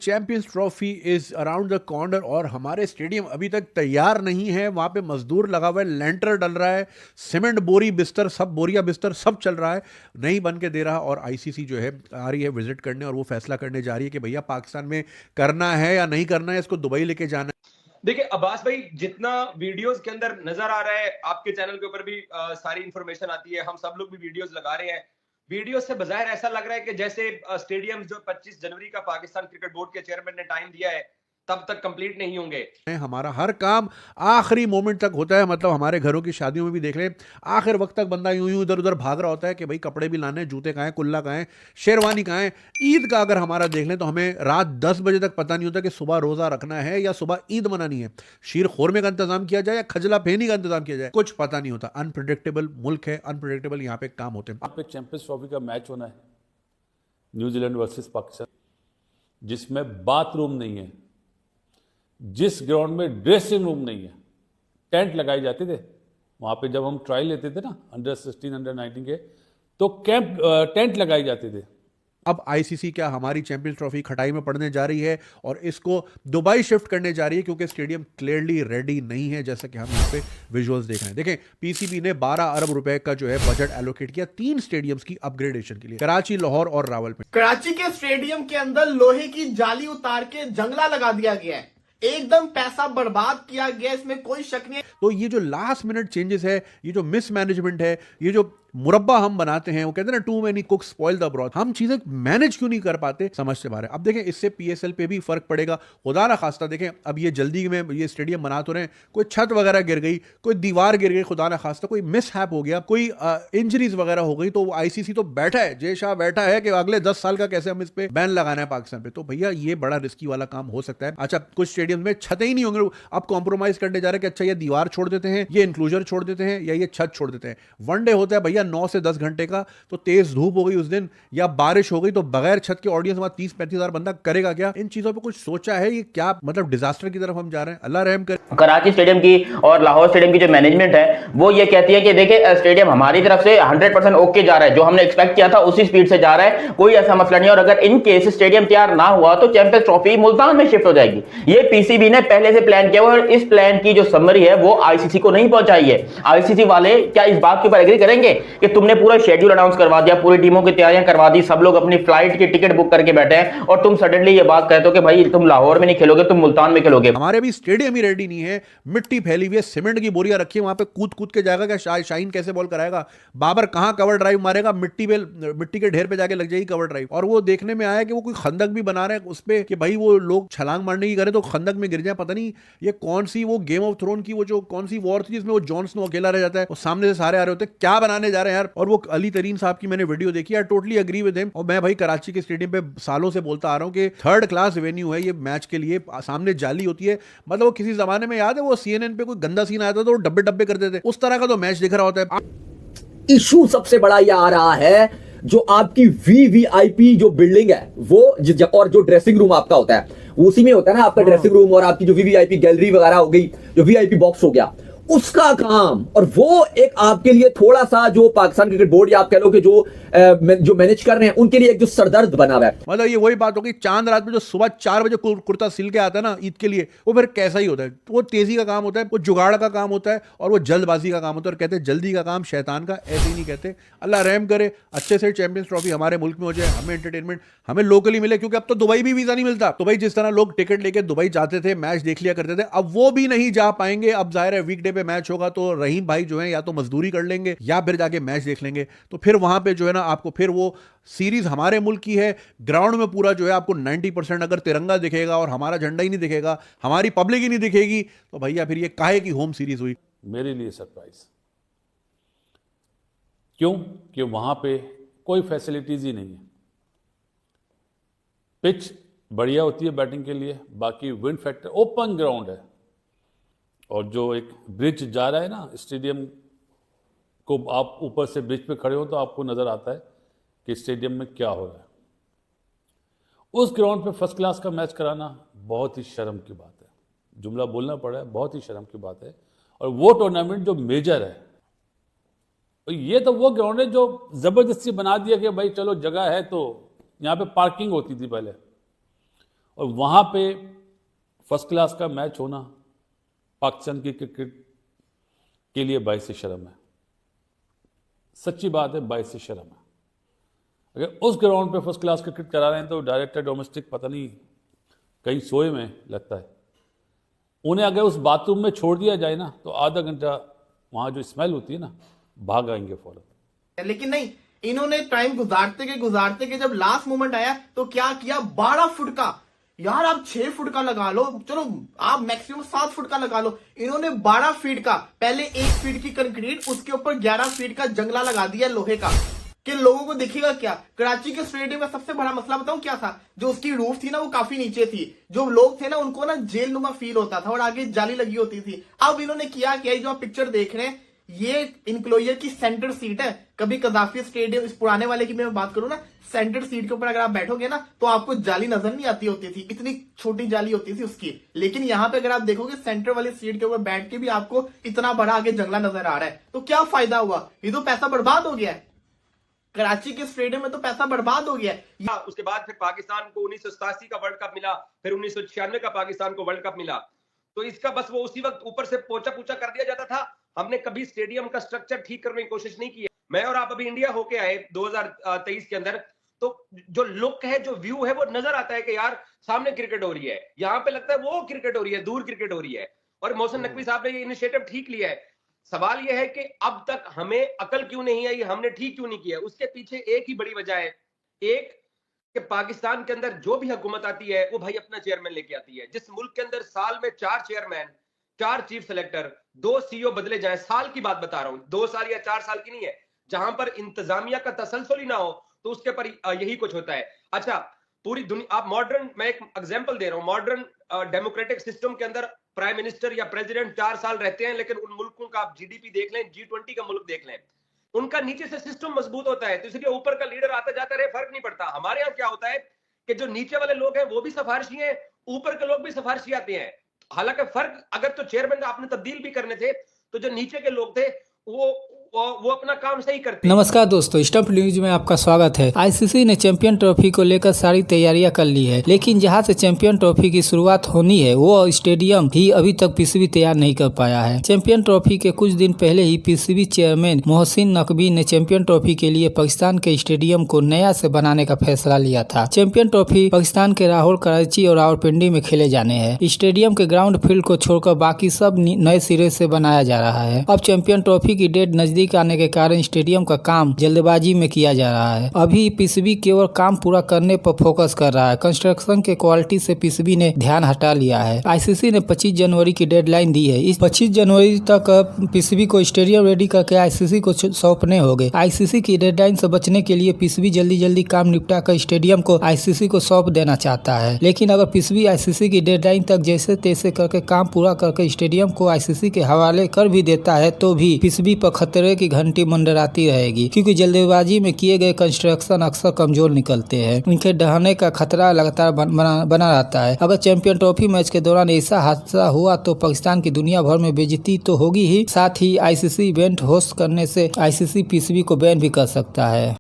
Champions trophy is around the corner और हमारे stadium अभी तक तैयार नहीं है। वहां पे मजदूर लगा हुआ है, लेंटर डल रहा है, सीमेंट बोरी बिस्तर सब बोरिया बिस्तर सब चल रहा है, नहीं बन के दे रहा। और आईसीसी जो है आ रही है विजिट करने और वो फैसला करने जा रही है कि भैया पाकिस्तान में करना है या नहीं करना है, इसको दुबई लेके जाना है। देखिए अब्बास भाई, जितना वीडियोस के अंदर नजर आ रहा है, आपके चैनल के ऊपर भी सारी इंफॉर्मेशन आती है, हम सब लोग भी वीडियोस लगा रहे हैं। वीडियो से बजाय ऐसा लग रहा है कि जैसे स्टेडियम जो 25 जनवरी का पाकिस्तान क्रिकेट बोर्ड के चेयरमैन ने टाइम दिया है, तब तक कंप्लीट नहीं होंगे। हमारा हर काम आखिरी मोमेंट तक होता है। मतलब हमारे घरों की शादियों में भी देख लें, आखिर वक्त तक बंदा यूं यूं इधर उधर भाग रहा होता है कि भाई कपड़े भी लाने, जूते कहाँ हैं, कुल्ला कहाँ है, शेरवानी कहाँ है। ईद का अगर हमारा देख लें तो हमें रात 10 बजे तक पता नहीं होता कि सुबह रोजा रखना है या सुबह ईद मनानी है, शीर खोरमे का इंतजाम किया जाए या खजला फेनी का इंतजाम किया जाए, कुछ पता नहीं होता। अनप्रिडिक्टेबल मुल्क है, अनप्रिडिक्टेबल यहाँ पे काम होते हैं। यहाँ पे चैंपियंस ट्रॉफी का मैच होना है, न्यूजीलैंड वर्सेस पाकिस्तान, जिसमें बाथरूम नहीं है, जिस ग्राउंड में ड्रेसिंग रूम नहीं है। टेंट लगाए जाते थे वहाँ पे, जब हम ट्रायल लेते थे ना अंडर 16 अंडर 19 के, तो टेंट लगाए जाते थे। अब आईसीसी क्या हमारी चैंपियंस ट्रॉफी खटाई में पड़ने जा रही है और इसको दुबई शिफ्ट करने जा रही है, क्योंकि स्टेडियम क्लियरली रेडी नहीं है, जैसा कि हम यहाँ पे विजुअल्स देख रहे हैं। देखें, पीसीबी ने 12 अरब रुपए का जो है बजट एलोकेट किया 3 स्टेडियम्स की अपग्रेडेशन के लिए, कराची, लाहौर और रावलपिंडी। कराची के स्टेडियम के अंदर लोहे की जाली उतार के जंगला लगा दिया गया है, एकदम पैसा बर्बाद किया गया, इसमें कोई शक नहीं है। तो ये जो लास्ट मिनट चेंजेस है, ये जो मिसमैनेजमेंट है, ये जो मुरब्बा हम बनाते हैं, वो कहते हैं ना too many cooks spoil the broth, हम चीजें मैनेज क्यों नहीं कर पाते, समझ से बाहर है। अब देखें, इससे पीएसएल पे भी फर्क पड़ेगा, खुदा ना खास्ता। देखें, अब ये जल्दी में ये स्टेडियम बना तो रहे हैं, कोई छत वगैरह गिर गई, कोई दीवार गिर गई, खुदा ना खास्ता कोई मिस हैप हो गया, कोई इंजरीज वगैरह हो गई, तो आईसीसी तो बैठा है, जय शाह बैठा है कि अगले 10 साल का कैसे हम इस पे बैन लगाना है पाकिस्तान पे। तो भैया ये बड़ा रिस्की वाला काम हो सकता है। अच्छा, कुछ स्टेडियम में छतें ही नहीं होंगे, अब कॉम्प्रोमाइज करने जा रहे हैं कि अच्छा ये दीवार छोड़ देते हैं, ये इंक्लूजर छोड़ देते हैं, या ये छत छोड़ देते हैं। वनडे होता है भैया 9 से 10 घंटे का, तो तेज धूप हो गई उस दिन या बारिश हो गई, तो बगैर छत के ऑडियंस वहां 30-35 हजार बंदा करेगा क्या? इन चीजों पे कुछ सोचा है? ये क्या मतलब डिजास्टर की तरफ हम जा रहे हैं? अल्लाह रहम करे। कराची स्टेडियम की और लाहौर स्टेडियम की जो मैनेजमेंट है वो ये कहती है कि देखिए स्टेडियम हमारी तरफ से 100% ओके जा रहा है, जो हमने एक्सपेक्ट किया था उसी स्पीड से जा रहा है, कोई ऐसा मसला नहीं है। और अगर इन केस स्टेडियम तैयार ना हुआ तो चैंपियंस ट्रॉफी मुल्तान में शिफ्ट हो जाएगी। ये पीसीबी ने पहले से प्लान किया हुआ और इस प्लान की जो समरी है वो आईसीसी को नहीं पहुंचाई है। आईसीसी वाले क्या इस बात के ऊपर एग्री करेंगे कि तुमने पूरा शेड्यूल अनाउंस करवा दिया, पूरी टीमों की तैयारियां करवा दी, सब लोग अपनी फ्लाइट की टिकट बुक करके बैठे हैं, और तुम सडनली ये बात कहते हो कि भाई तुम लाहौर में नहीं खेलोगे, तुम मुल्तान में खेलोगे? हमारे भी स्टेडियम ही रेडी नहीं है, मिट्टी फैली हुई है, सीमेंट की बोरियां रखी है, वहां पे कूद कूद के जाएगा क्या? शाहीन कैसे बॉल कराएगा? बाबर कहां कवर ड्राइव मारेगा? मिट्टी के ढेर पे जाके लग जाएगी कवर ड्राइव। और वो देखने में आया कि वो कोई खंदक भी बना रहे हैं उस पे कि भाई वो लोग छलांग मारने की करें तो खंदक में गिर जाए। पता नहीं ये कौन सी वो गेम ऑफ थ्रोन की वो जो कौन सी वॉर थी जिसमें वो जॉन स्नो अकेला रह जाता है, वो सामने से सारे आ रहे होते हैं, क्या बनाने जा रहे हैं यार। और वो अली तरीन साहब की मैंने वीडियो देखी, I totally agree with him. और मैं भाई कराची के स्टेडियम पे सालों से बोलता आ रहा हूं कि 3rd क्लास वेन्यू है ये मैच के लिए, सामने जाली होती है। मतलब वो किसी जमाने में याद है वो सीएनएन पे कोई गंदा सीन आया था तो डब्बे डब्बे कर देते, उस तरह का तो मैच दिख रहा होता है। इशू सबसे बड़ा ये आ रहा है, जो आपकी वीवीआईपी जो बिल्डिंग है वो और जो ड्रेसिंग रूम आपका होता है, उसी में होता है ना आपका ड्रेसिंग रूम, और आपकी जो वीवीआईपी गैलरी वगैरह हो गई, जो वीआईपी बॉक्स हो गया, उसका काम। और वो एक आपके लिए थोड़ा सा जो पाकिस्तान क्रिकेट बोर्ड या आप कह लो कि जो मैनेज कर रहे हैं उनके लिए एक जो सरदर्द बना हुआ है। मतलब ये वही बात होगी, चांद रात में जो सुबह 4 बजे कुर्ता सिल के आता है ना ईद के लिए, वो फिर कैसा ही होता है। वो तेजी का काम होता है, वो जुगाड़ का काम होता है, और वो जल्दबाजी का काम होता है। और कहते हैं जल्दी का काम शैतान का, ऐसे ही नहीं कहते। अल्लाह रहम करे, अच्छे से चैंपियंस ट्रॉफी हमारे मुल्क में हो जाए, हमें एंटरटेनमेंट हमें लोकली मिले, क्योंकि अब तो दुबई भी वीजा नहीं मिलता। तो भाई जिस तरह लोग टिकट लेके दुबई जाते थे, मैच देख लिया करते थे, अब वो भी नहीं जा पाएंगे। अब जाहिर है वीकडे पे मैच होगा तो रहीम भाई जो है या तो मजदूरी कर लेंगे या फिर जाके मैच देख लेंगे। तो फिर वहां पे जो है ना आपको फिर वो सीरीज हमारे मुल्क की है, ग्राउंड में पूरा जो है आपको 90% अगर तिरंगा दिखेगा और हमारा झंडा ही नहीं दिखेगा, हमारी पब्लिक ही नहीं दिखेगी, तो भैया फिर ये काहे की होम सीरीज हुई? मेरे लिए सरप्राइज। क्यों? कि वहां पे कोई फैसिलिटीज ही नहीं है। पिच बढ़िया होती है बैटिंग के लिए, बाकी विंड फैक्टर, ओपन ग्राउंड है, और जो एक ब्रिज जा रहा है ना स्टेडियम को, आप ऊपर से ब्रिज पे खड़े हो तो आपको नजर आता है कि स्टेडियम में क्या हो रहा है। उस ग्राउंड पे फर्स्ट क्लास का मैच कराना बहुत ही शर्म की बात है, जुमला बोलना पड़ा है, बहुत ही शर्म की बात है। और वो टूर्नामेंट जो मेजर है, तो ये तो वो ग्राउंड है जो जबरदस्ती बना दिया कि भाई चलो जगह है, तो यहाँ पे पार्किंग होती थी पहले, और वहाँ पे फर्स्ट क्लास का मैच होना पाकिस्तान की क्रिकेट के लिए बाइस से शर्म है। सच्ची बात है, बाइस से शर्म है। अगर उस ग्राउंड पे फर्स्ट क्लास क्रिकेट करा रहे हैं तो डायरेक्टर डोमेस्टिक पता नहीं कहीं सोए में लगता है। उन्हें अगर उस बाथरूम में छोड़ दिया जाए ना तो आधा घंटा वहाँ जो स्मेल होती है ना, भाग आएंगे फौरन। लेकिन नहीं, इन्होंने टाइम गुजारते के जब लास्ट मोमेंट आया तो क्या किया, 12 फुट का, यार आप 6 फुट का लगा लो, चलो आप मैक्सिमम 7 फुट का लगा लो, इन्होंने 12 फीट का, पहले 1 फीट की कंक्रीट, उसके ऊपर 11 फीट का जंगला लगा दिया लोहे का, कि लोगों को दिखेगा क्या। कराची के स्टेडियम का सबसे बड़ा मसला बताऊं क्या था, जो उसकी रूफ थी ना वो काफी नीचे थी, जो लोग थे ना उनको ना जेल नुमा फील होता था और आगे जाली लगी होती थी। अब इन्होंने किया क्या, जो आप पिक्चर देख रहे हैं ये इनक्लोजर की सेंटर सीट है। कभी कदाफी स्टेडियम, इस पुराने वाले की मैं बात करूं ना, सेंटर सीट के ऊपर अगर आप बैठोगे ना तो आपको जाली नजर नहीं आती होती थी, इतनी छोटी जाली होती थी उसकी। लेकिन यहाँ पे अगर आप देखोगे सेंटर वाली सीट के ऊपर बैठ के भी आपको इतना बड़ा आगे जंगला नजर आ रहा है। तो क्या फायदा हुआ, ये तो पैसा बर्बाद हो गया है। कराची के स्टेडियम में तो पैसा बर्बाद हो गया है। उसके बाद फिर पाकिस्तान को 1987 का वर्ल्ड कप मिला, फिर 1996 का पाकिस्तान को वर्ल्ड कप मिला। तो इसका बस वो उसी वक्त ऊपर से पोचा पूछा कर दिया जाता था। हमने कभी स्टेडियम का स्ट्रक्चर ठीक करने की कोशिश नहीं की है। मैं और आप अभी इंडिया होके आए 2023 के अंदर, तो जो लुक है, जो व्यू है, वो नजर आता है कि यार सामने क्रिकेट हो रही है, यहाँ पे लगता है वो क्रिकेट हो रही है, दूर क्रिकेट हो रही है। और मोहसिन नकवी साहब ने ये इनिशिएटिव ठीक लिया है। सवाल यह है कि अब तक हमें अकल क्यों नहीं आई, हमने ठीक क्यों नहीं किया। उसके पीछे एक ही बड़ी वजह है, एक कि पाकिस्तान के अंदर जो भी हुकूमत आती है वो भाई अपना चेयरमैन लेके आती है। जिस मुल्क के अंदर साल में 4 चेयरमैन, 4 चीफ सेलेक्टर, 2 सीईओ बदले जाए, साल की बात बता रहा हूं, 2 साल या 4 साल की नहीं है, जहां पर इंतजामिया का तसलसल ही ना हो तो उसके पर यही कुछ होता है। अच्छा, पूरी दुनिया, आप मॉडर्न, मैं एक एग्जांपल दे रहा हूं, मॉडर्न डेमोक्रेटिक सिस्टम के अंदर प्राइम मिनिस्टर या प्रेसिडेंट 4 साल रहते हैं, लेकिन उन मुल्कों का आप जीडीपी देख लें, G20 का मुल्क देख लें, उनका नीचे से सिस्टम मजबूत होता है, तो इसलिए ऊपर का लीडर आता जाता रहे, फर्क नहीं पड़ता। हमारे यहाँ क्या होता है कि जो नीचे वाले लोग हैं वो भी सिफारिशी हैं, ऊपर के लोग भी सिफारिशी आते हैं। हालांकि फर्क, अगर तो चेयरमैन आपने तब्दील भी करने थे तो जो नीचे के लोग थे वो अपना काम सही करते। नमस्कार दोस्तों, स्टंप न्यूज में आपका स्वागत है। आईसीसी ने चैंपियन ट्रॉफी को लेकर सारी तैयारियां कर ली है, लेकिन जहां से चैंपियन ट्रॉफी की शुरुआत होनी है वो स्टेडियम ही अभी तक पीसीबी तैयार नहीं कर पाया है। चैंपियन ट्रॉफी के कुछ दिन पहले ही पीसीबी चेयरमैन मोहसिन नकवी ने चैंपियन ट्रॉफी के लिए पाकिस्तान के स्टेडियम को नया से बनाने का फैसला लिया था। चैंपियन ट्रॉफी पाकिस्तान के लाहौर, कराची और रावलपिंडी में खेले जाने हैं। स्टेडियम के ग्राउंड फील्ड को छोड़कर बाकी सब नए सिरे से बनाया जा रहा है। अब चैंपियन ट्रॉफी की डेट नजदीक आने के कारण स्टेडियम का काम जल्दबाजी में किया जा रहा है। अभी पीसीबी केवल काम पूरा करने पर फोकस कर रहा है। कंस्ट्रक्शन के क्वालिटी से पीसीबी ने ध्यान हटा लिया है। आईसीसी ने 25 जनवरी की डेडलाइन दी है। इस 25 जनवरी तक पीसीबी को स्टेडियम रेडी करके आईसीसी को सौंपने होंगे। आईसीसी की डेडलाइन से बचने के लिए पीसीबी जल्दी काम निपटा कर स्टेडियम को आईसीसी को सौंप देना चाहता है। लेकिन अगर पीसीबी आईसीसी की डेडलाइन तक जैसे तैसे करके काम पूरा करके स्टेडियम को आईसीसी के हवाले कर भी देता है तो भी पीसीबी पर खतरे की घंटी मंडराती रहेगी, क्योंकि जल्दबाजी में किए गए कंस्ट्रक्शन अक्सर कमजोर निकलते हैं। इनके ढहने का खतरा लगातार बना रहता है। अगर चैंपियन ट्रॉफी मैच के दौरान ऐसा हादसा हुआ तो पाकिस्तान की दुनिया भर में बेइज्जती तो होगी ही, साथ ही आईसीसी इवेंट होस्ट करने से आईसीसी पीसीबी को बैन भी कर सकता है।